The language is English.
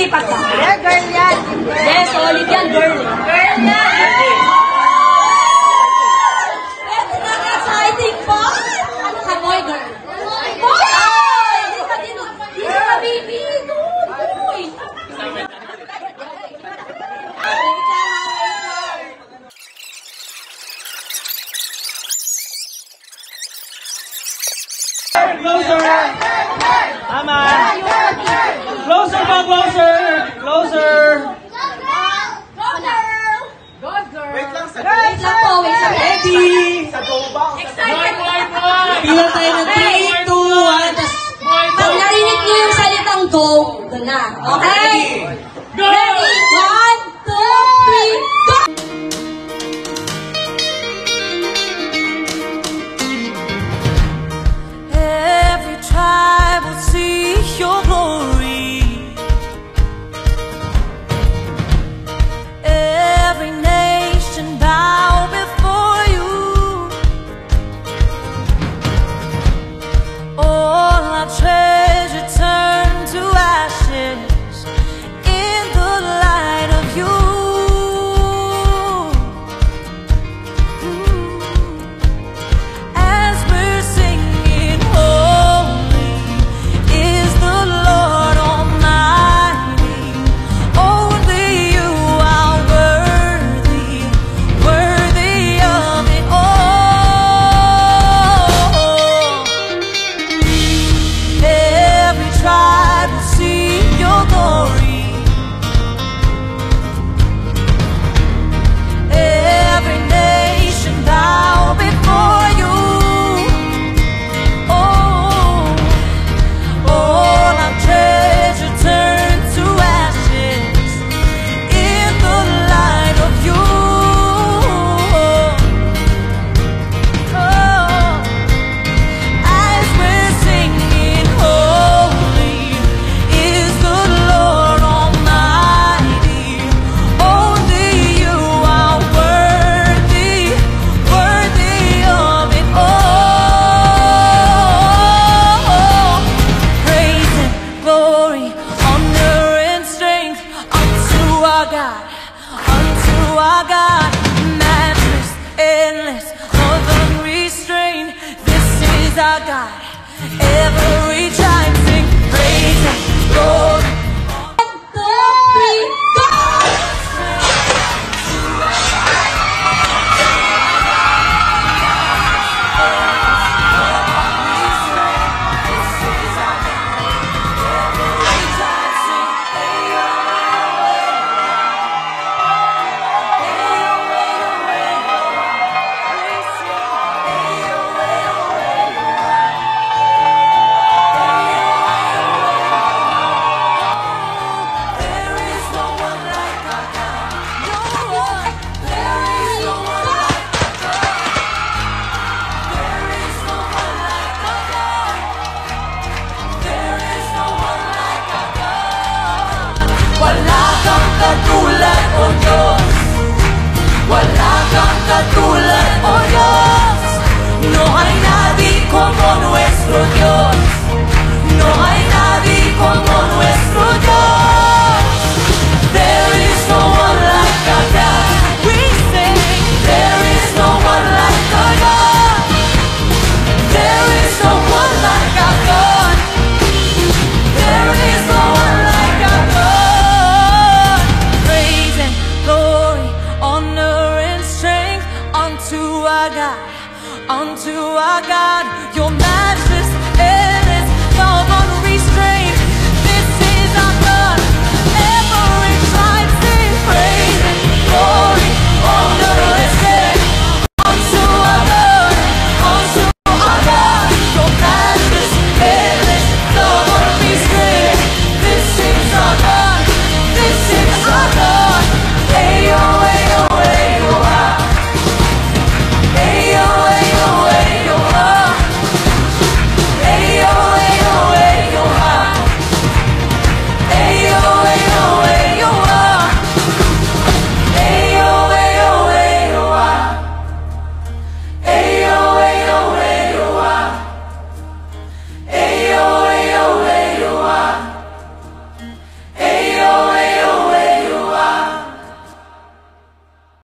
Lilipat ka. Yeah, girl yan. Yes, solid yan, girl. Girl yan. Ito na ang exciting part. Ano ka, boy, girl? Boy! Hindi ka baby. Boy! Closer! Tama! Closer ba? Closer! Closer! Wait lang po, wait lang. Ready! Excited! Pila tayo na 3, 2, 1, tas... Pag narinig niyo yung salitang go, doon na. Okay? Go! Ready? 1, 2, 3, go! Every tribe will see your glory. Every nation bow before you. All our treasure turn to ashes in the light of you. As we're singing, holy is the Lord Almighty. Only you are worthy, worthy of it all. Every tribe will see your glory. Every nation bow before you. Oh, all our treasure turn to ashes in the light of you. Oh, as we're singing, holy is the Lord Almighty. Only you are worthy, worthy of it all. Praise and glory, honor and strength unto our God, unto our God. Matchless, endless, love unrestrained. This is our God. Every tribe sing praise and glory. 1, 2, 3, go! Wala kang katulad, O Diyos. Wala kang katulad, O Diyos. No hay nadie como nuestro Dios. No hay nadie como nuestro Dios. There is no one like our God. We sing, there is no one like our God. There is no one like our God. There is no one like our God. Praise and glory, honor and strength unto our God, unto our God. Your